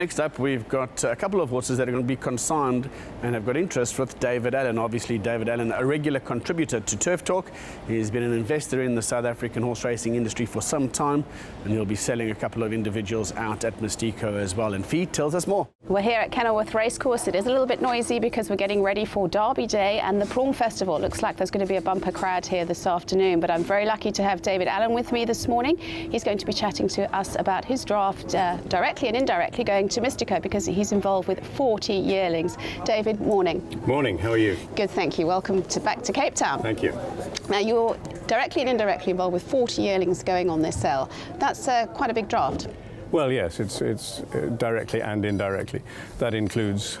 Next up, we've got a couple of horses that are going to be consigned and have got interest with David Allan. Obviously, David Allan, a regular contributor to Turf Talk. He's been an investor in the South African horse racing industry for some time, and he'll be selling a couple of individuals out at Mistico as well. And Fi tells us more. We're here at Kenilworth Racecourse. It is a little bit noisy because we're getting ready for Derby Day and the Prawn Festival. It looks like there's going to be a bumper crowd here this afternoon, but I'm very lucky to have David Allan with me this morning. He's going to be chatting to us about his draft directly and indirectly going to Mistico because he's involved with 40 yearlings. David, morning. Morning, how are you? Good, thank you. Welcome back to Cape Town. Thank you. Now, you're directly and indirectly involved with 40 yearlings going on this sale. That's quite a big draft. Well, yes, it's directly and indirectly. That includes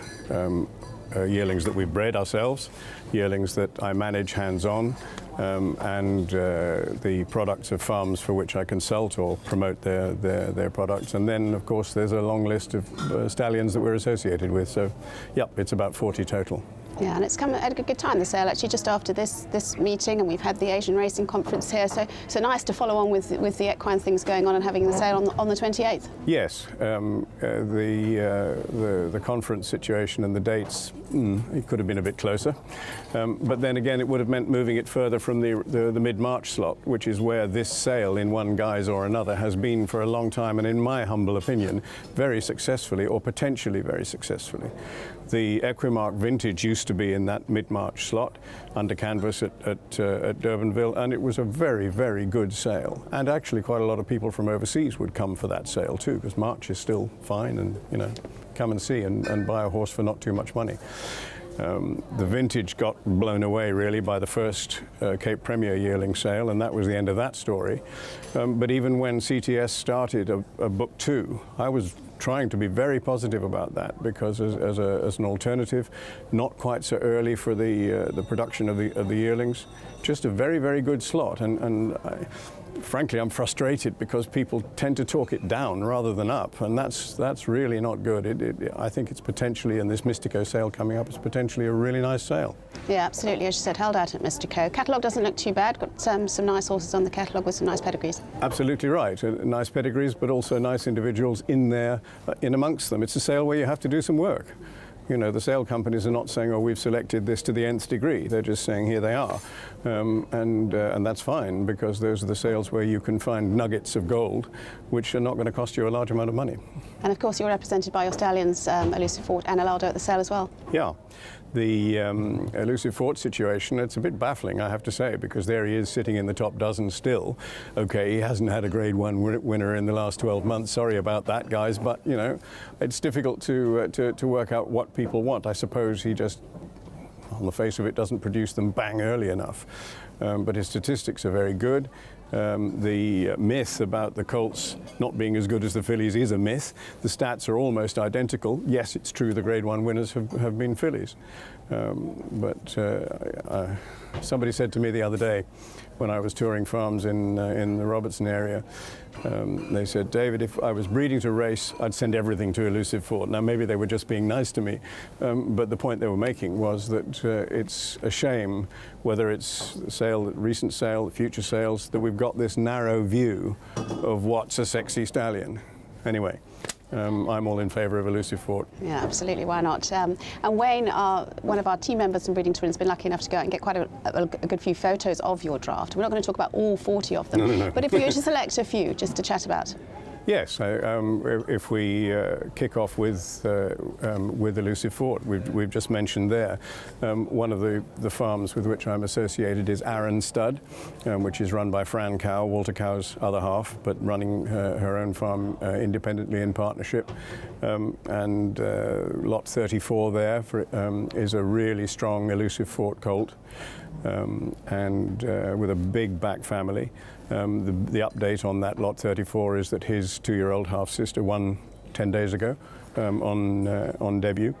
yearlings that we've bred ourselves, yearlings that I manage hands-on, and the products of farms for which I consult or promote their products. And then, of course, there's a long list of stallions that we're associated with. So, yep, it's about 40 total. Yeah, and it's come at a good time, the sale, actually, just after this meeting, and we've had the Asian Racing Conference here, so nice to follow on with the equine things going on and having the sale on the 28th. Yes, the conference situation and the dates, it could have been a bit closer, but then again, it would have meant moving it further from the mid-March slot, which is where this sale in one guise or another has been for a long time, and in my humble opinion, very successfully, or potentially very successfully. The Equimark Vintage used to be in that mid-March slot under canvas at Durbanville, and it was a very, very good sale. And actually quite a lot of people from overseas would come for that sale too, because March is still fine, and, you know, come and see and buy a horse for not too much money. The Vintage got blown away really by the first Cape Premier Yearling Sale, and that was the end of that story. But even when CTS started a book 2, I was trying to be very positive about that, because as an alternative, not quite so early for the production of the yearlings, just a very, very good slot. And frankly, I'm frustrated because people tend to talk it down rather than up, and that's really not good. I think it's potentially, in this Mistico sale coming up, it's potentially a really nice sale. Yeah, absolutely. As you said, held out at Mistico. Catalogue doesn't look too bad. Got some nice horses on the catalogue with some nice pedigrees. Absolutely right. Nice pedigrees, but also nice individuals in there, in amongst them. It's a sale where you have to do some work. You know, the sale companies are not saying, oh, we've selected this to the nth degree. They're just saying, here they are. And that's fine, because those are the sales where you can find nuggets of gold, which are not going to cost you a large amount of money. And of course, you're represented by your stallions, Elusive Fort and Alado, at the sale as well. Yeah. The Elusive Fort situation, it's a bit baffling, I have to say, because there he is sitting in the top dozen still. Okay, he hasn't had a Grade 1 winner in the last 12 months. Sorry about that, guys, but, you know, it's difficult to work out what people want. I suppose he just, on the face of it, doesn't produce them bang early enough. But his statistics are very good. The myth about the colts not being as good as the fillies is a myth. The stats are almost identical. Yes, it's true the Grade 1 winners have been fillies. But somebody said to me the other day, when I was touring farms in the Robertson area, they said, David, if I was breeding to race, I'd send everything to Elusive Fort. Now, maybe they were just being nice to me, but the point they were making was that it's a shame, whether it's the sale, recent sale, future sales, that we've got this narrow view of what's a sexy stallion. Anyway. I'm all in favour of Elusive Fort. Yeah, absolutely, why not? And Wayne, one of our team members from Breeding to Win, has been lucky enough to go out and get quite a good few photos of your draft. We're not going to talk about all 40 of them, no. But if we were to select a few just to chat about. Yes, if we kick off with Elusive Fort, we've just mentioned there. One of the farms with which I'm associated is Arran Stud, which is run by Fran Cow, Walter Cow's other half, but running her own farm independently in partnership. And lot 34 there is a really strong Elusive Fort colt, and with a big back family. The update on that lot 34 is that his 2-year-old half-sister won 10 days ago on debut,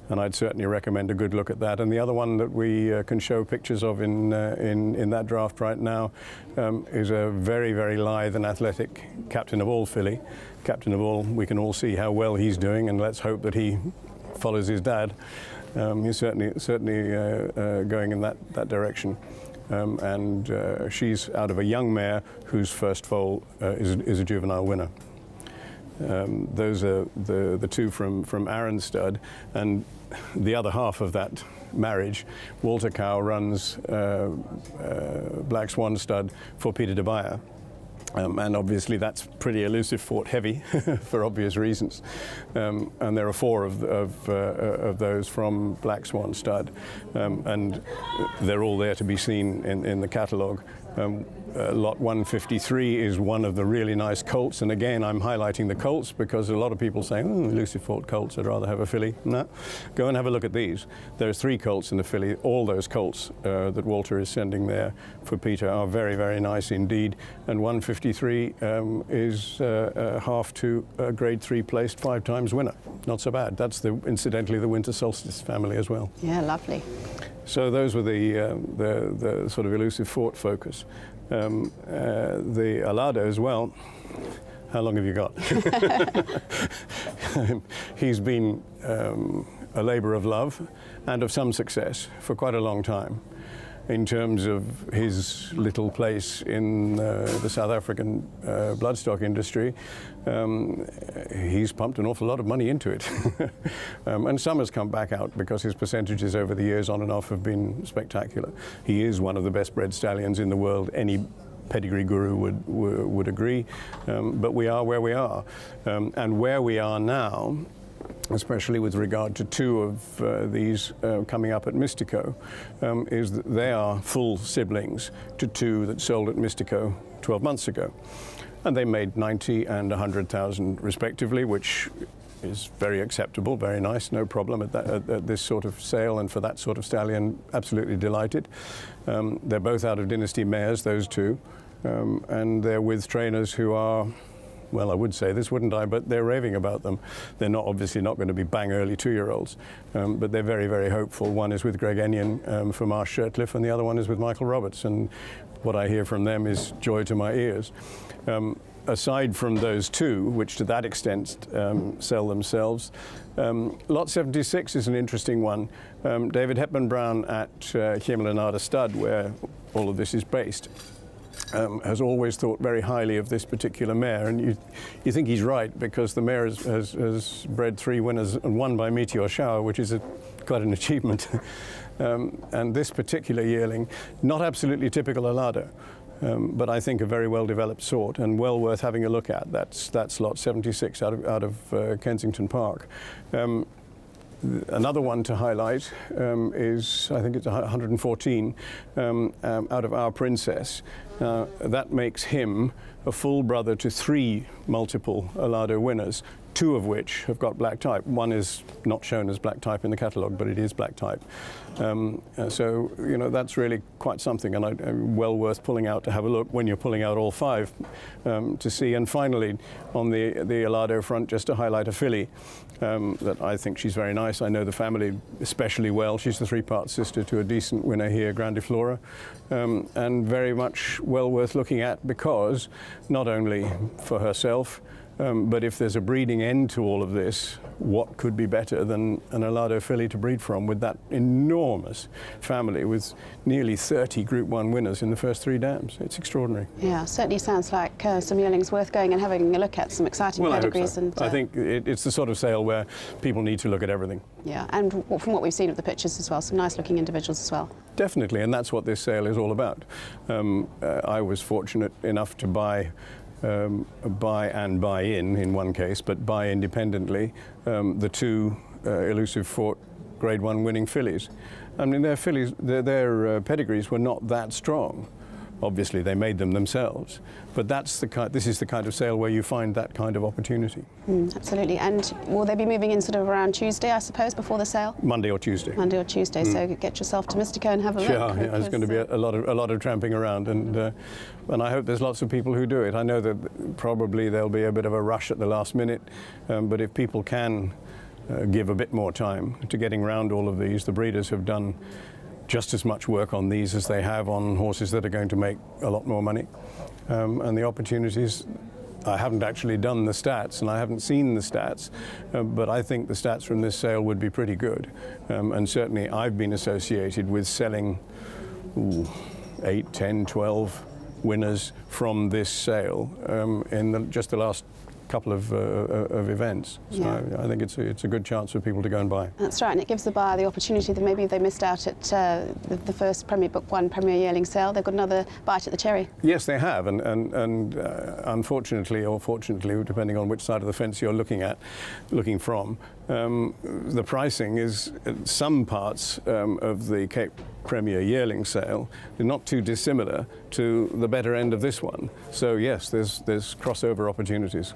and I'd certainly recommend a good look at that. And the other one that we can show pictures of in that draft right now is a very, very lithe and athletic Captain of All filly. Captain of All, we can all see how well he's doing, and let's hope that he follows his dad. He's certainly going in that direction. And she's out of a young mare whose first foal is a juvenile winner. Those are the two from Aaron's stud, and the other half of that marriage, Walter Cow runs Black Swan stud for Peter de Beyer. And obviously that's pretty elusive fort heavy for obvious reasons. And there are 4 of those from Black Swan stud, and they're all there to be seen in the catalogue. Lot 153 is one of the really nice colts, and again I'm highlighting the colts because a lot of people say, elusive fort colts, I'd rather have a filly. No, go and have a look at these. There's 3 colts in the filly. All those colts that Walter is sending there for Peter are very, very nice indeed, and 153 is half to a grade 3 placed 5 times winner. Not so bad. That's incidentally the Winter Solstice family as well. Yeah, lovely. So those were the sort of elusive fort focus. The Alado as well. How long have you got? He's been a labour of love and of some success for quite a long time in terms of his little place in the South African bloodstock industry. He's pumped an awful lot of money into it. And some has come back out because his percentages over the years on and off have been spectacular. He is one of the best bred stallions in the world. Any pedigree guru would agree. But we are where we are. And where we are now, especially with regard to 2 of these coming up at Mistico, is that they are full siblings to 2 that sold at Mistico 12 months ago. And they made 90 and 100,000 respectively, which is very acceptable, very nice, no problem at this sort of sale, and for that sort of stallion, absolutely delighted. They're both out of Dynasty mares, those 2, and they're with trainers who are, well, I would say this, wouldn't I? But they're raving about them. They're not obviously not going to be bang early 2-year-olds, but they're very, very hopeful. One is with Greg Enyon for Marsh Shirtcliffe, and the other one is with Michael Roberts. And what I hear from them is joy to my ears. Aside from those 2, which to that extent sell themselves, Lot 76 is an interesting one. David Hepburn Brown at Yearling Stud, where all of this is based, has always thought very highly of this particular mare, and you think he's right, because the mare has bred 3 winners and 1 by meteor shower, which is quite an achievement. And this particular yearling, not absolutely typical Alado, but I think a very well developed sort and well worth having a look at. That's Lot 76 out of Kensington Park. Another one to highlight is, I think it's 114, out of Our Princess. That makes him a full brother to 3 multiple Alado winners, 2 of which have got black type. One is not shown as black type in the catalogue, but it is black type. So, you know, that's really quite something, and well worth pulling out to have a look when you're pulling out all 5 to see. And finally, on the Alado front, just to highlight a filly that I think she's very nice. I know the family especially well. She's the 3-part sister to a decent winner here, Grandiflora, and very much well worth looking at, because not only for herself, but if there's a breeding end to all of this, what could be better than an Alado filly to breed from, with that enormous family with nearly 30 Group 1 winners in the first 3 dams? It's extraordinary. Yeah, certainly sounds like some yearlings worth going and having a look at, some exciting pedigrees. I hope so. I think it's the sort of sale where people need to look at everything. Yeah, and from what we've seen of the pictures as well, some nice looking individuals as well. Definitely, and that's what this sale is all about. I was fortunate enough to buy and buy in one case, but buy independently the 2 elusive fort Grade 1 winning fillies. I mean, their fillies, their pedigrees were not that strong. Obviously, they made them themselves, but this is the kind of sale where you find that kind of opportunity. Absolutely. And will they be moving in sort of around Tuesday, I suppose, before the sale? Monday or Tuesday. Monday or Tuesday. So get yourself to Mistico and have a look. Yeah, there's going to be a lot of tramping around, and I hope there's lots of people who do it. I know that probably there'll be a bit of a rush at the last minute, but if people can give a bit more time to getting around all of these, the breeders have done just as much work on these as they have on horses that are going to make a lot more money. And the opportunities, I haven't actually done the stats and I haven't seen the stats, but I think the stats from this sale would be pretty good. And certainly I've been associated with selling 8, 10, 12 winners from this sale in just the last couple of events. So I think it's a good chance for people to go and buy. That's right, and it gives the buyer the opportunity that maybe they missed out at the first Premier Book 1 Premier Yearling Sale. They've got another bite at the cherry. Yes, they have, and unfortunately or fortunately, depending on which side of the fence you're looking from, the pricing is some parts of the Cape Premier Yearling Sale are not too dissimilar to the better end of this one. So yes, there's crossover opportunities.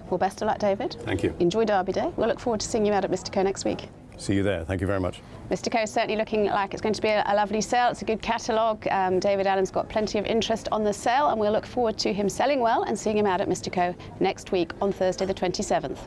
Well, best of luck, David. Thank you. Enjoy Derby Day. We'll look forward to seeing you out at Mistico next week. See you there. Thank you very much. Mistico is certainly looking like it's going to be a lovely sale. It's a good catalogue. David Allen's got plenty of interest on the sale, and we'll look forward to him selling well and seeing him out at Mistico next week on Thursday the 27th.